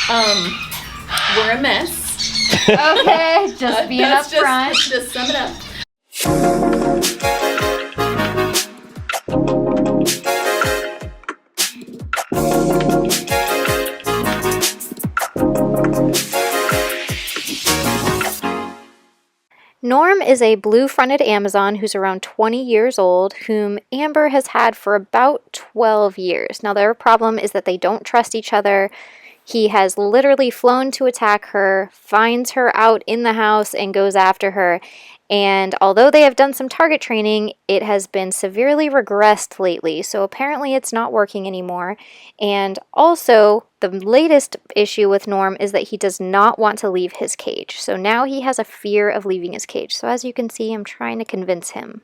We're a mess. Okay, just being upfront. Just sum it up. Norm is a blue-fronted Amazon who's around 20 years old, whom Amber has had for about 12 years. Now, their problem is that they don't trust each other. He has literally flown to attack her, finds her out in the house, and goes after her. And although they have done some target training, it has been severely regressed lately, so apparently it's not working anymore. And also, the latest issue with Norm is that he does not want to leave his cage. So now he has a fear of leaving his cage. So as you can see, I'm trying to convince him.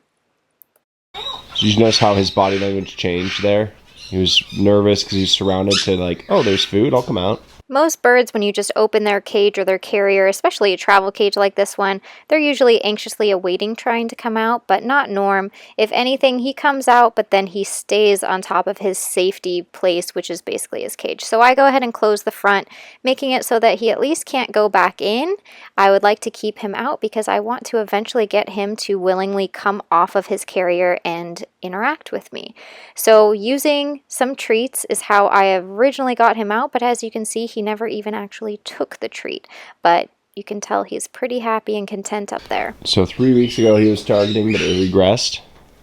Did you notice how his body language changed there? He was nervous because he's surrounded to like, oh, there's food, I'll come out. Most birds, when you just open their cage or their carrier, especially a travel cage like this one, they're usually anxiously awaiting trying to come out, but not Norm. If anything, he comes out, but then he stays on top of his safety place, which is basically his cage. So I go ahead and close the front, making it so that he at least can't go back in. I would like to keep him out because I want to eventually get him to willingly come off of his carrier and interact with me. So using some treats is how I originally got him out, but as you can see, he never even actually took the treat. But you can tell he's pretty happy and content up there. So 3 weeks ago he was targeting, but it regressed.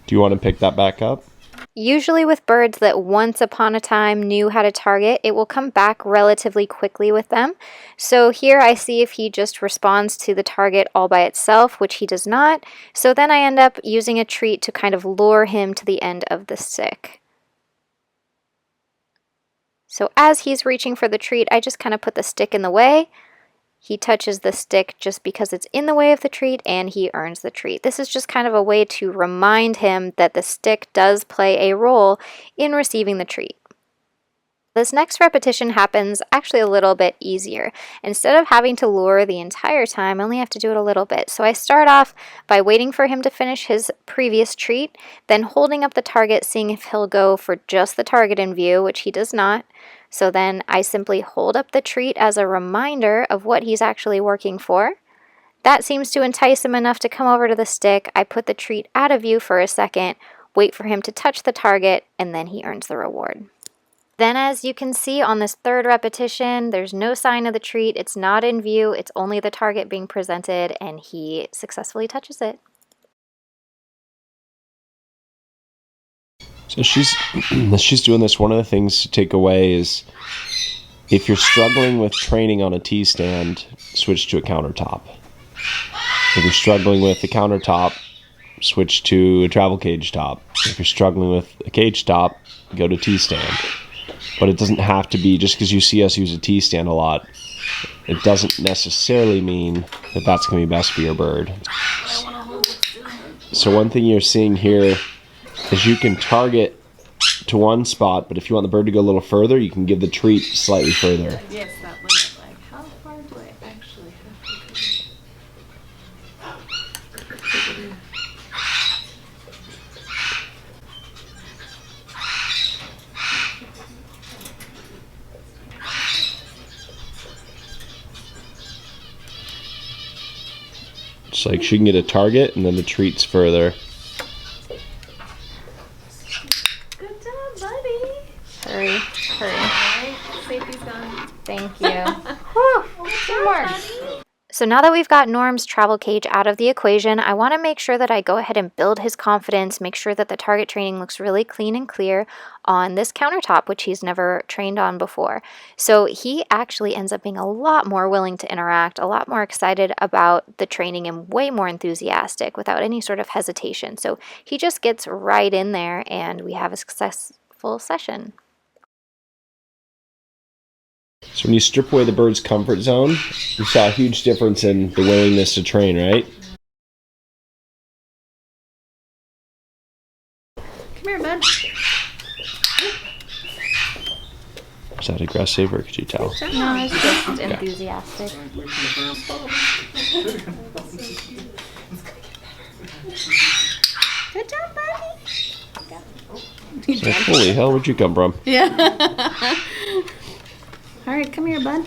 Do you want to pick that back up? Usually with birds that once upon a time knew how to target, it will come back relatively quickly with them. So here I see if he just responds to the target all by itself, which he does not. So then I end up using a treat to kind of lure him to the end of the stick. So as he's reaching for the treat, I just kind of put the stick in the way. He touches the stick just because it's in the way of the treat, and he earns the treat. This is just kind of a way to remind him that the stick does play a role in receiving the treat. This next repetition happens actually a little bit easier. Instead of having to lure the entire time, I only have to do it a little bit. So I start off by waiting for him to finish his previous treat, then holding up the target, seeing if he'll go for just the target in view, which he does not. So then I simply hold up the treat as a reminder of what he's actually working for. That seems to entice him enough to come over to the stick. I put the treat out of view for a second, wait for him to touch the target, and then he earns the reward. Then as you can see on this third repetition, there's no sign of the treat, it's not in view, it's only the target being presented, and he successfully touches it. So she's doing this. One of the things to take away is if you're struggling with training on a T-stand, switch to a countertop. If you're struggling with a countertop, switch to a travel cage top. If you're struggling with a cage top, go to T-stand. But it doesn't have to be, just because you see us use a T-stand a lot, it doesn't necessarily mean that that's going to be best for your bird. So one thing you're seeing here is you can target to one spot, but if you want the bird to go a little further, you can give the treat slightly further. Yes, that limit. Like, how far do I actually have to go? It's like she can get a target and then the treat's further. Good job, buddy. Hurry. Alright, safety's gone. Thank you. Whew, 2 more. So now that we've got Norm's travel cage out of the equation, I want to make sure that I go ahead and build his confidence, make sure that the target training looks really clean and clear on this countertop, which he's never trained on before. So he actually ends up being a lot more willing to interact, a lot more excited about the training, and way more enthusiastic without any sort of hesitation. So he just gets right in there and we have a successful session. So when you strip away the bird's comfort zone, you saw a huge difference in the willingness to train, right? Come here, bud. Is that aggressive, or could you tell? No, it's just enthusiastic. Good job, buddy. Like, holy hell, where'd you come from? Yeah. All right, come here, bud.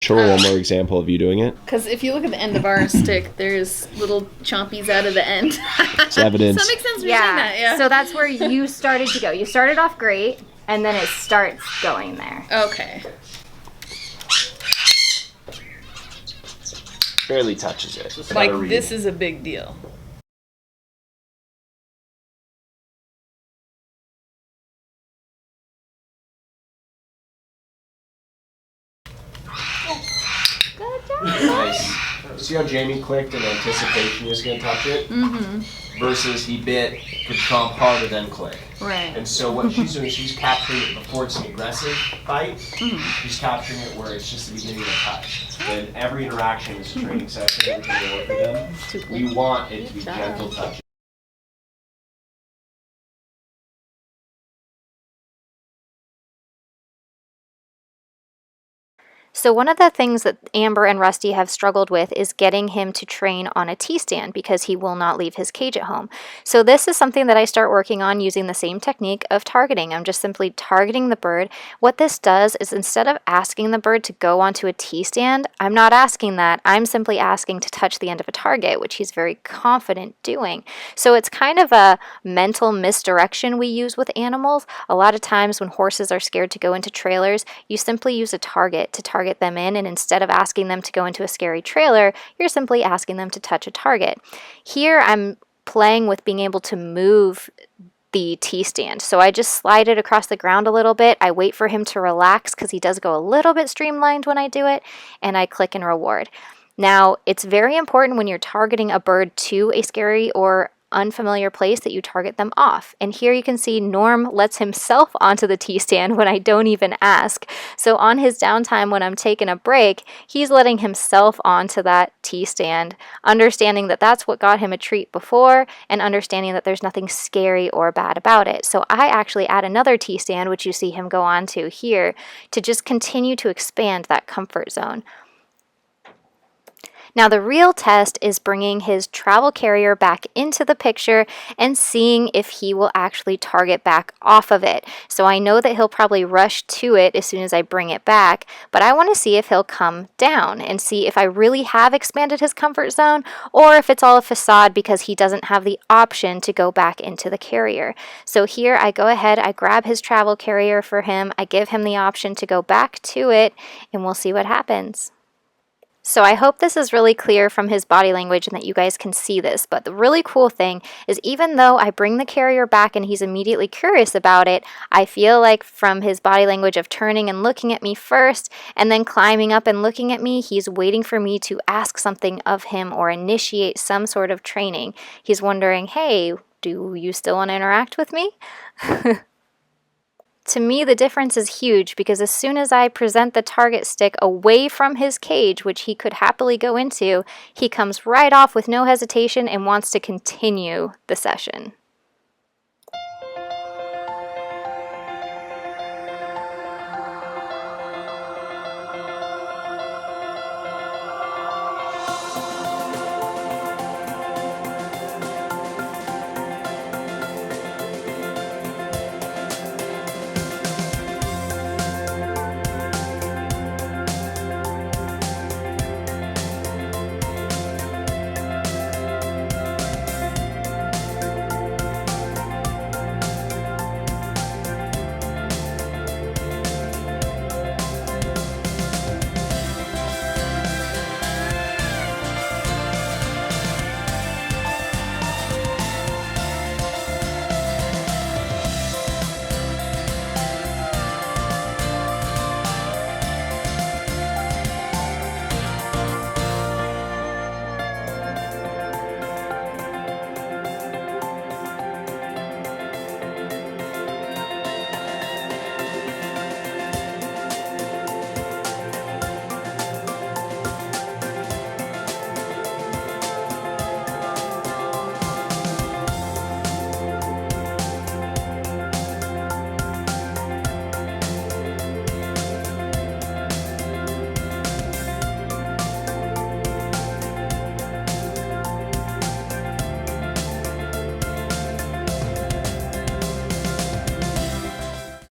Show her one more example of you doing it. Because if you look at the end of our stick, there's little chompies out of the end. It's evidence. So it makes sense for saying that, yeah. So that's where you started to go. You started off great, and then it starts going there. Okay. Barely touches it. Like, this is a big deal. Good job. Nice. See how Jamie clicked in anticipation he was going to touch it? Mm-hmm. Versus he bit, could chomp harder than click. Right. And so what she's doing is she's capturing it before it's an aggressive bite. She's capturing it where it's just the beginning of a touch. And every interaction is a training session. We're going to work with them. We want it to be gentle touches. So one of the things that Amber and Rusty have struggled with is getting him to train on a T-stand because he will not leave his cage at home. So this is something that I start working on using the same technique of targeting. I'm just simply targeting the bird. What this does is instead of asking the bird to go onto a T-stand, I'm not asking that. I'm simply asking to touch the end of a target, which he's very confident doing. So it's kind of a mental misdirection we use with animals. A lot of times when horses are scared to go into trailers, you simply use a target to target them in, and instead of asking them to go into a scary trailer, you're simply asking them to touch a target. Here I'm playing with being able to move the T-stand. So I just slide it across the ground a little bit. I wait for him to relax because he does go a little bit streamlined when I do it, and I click and reward. Now, it's very important when you're targeting a bird to a scary or unfamiliar place that you target them off. And here you can see Norm lets himself onto the T-stand when I don't even ask. So on his downtime when I'm taking a break, he's letting himself onto that T-stand, understanding that that's what got him a treat before and understanding that there's nothing scary or bad about it. So I actually add another T-stand, which you see him go onto here, to just continue to expand that comfort zone. Now the real test is bringing his travel carrier back into the picture and seeing if he will actually target back off of it. So I know that he'll probably rush to it as soon as I bring it back, but I want to see if he'll come down and see if I really have expanded his comfort zone or if it's all a facade because he doesn't have the option to go back into the carrier. So here I go ahead, I grab his travel carrier for him, I give him the option to go back to it, and we'll see what happens. So I hope this is really clear from his body language and that you guys can see this, but the really cool thing is even though I bring the carrier back and he's immediately curious about it, I feel like from his body language of turning and looking at me first and then climbing up and looking at me, he's waiting for me to ask something of him or initiate some sort of training. He's wondering, hey, do you still want to interact with me? To me, the difference is huge because as soon as I present the target stick away from his cage, which he could happily go into, he comes right off with no hesitation and wants to continue the session.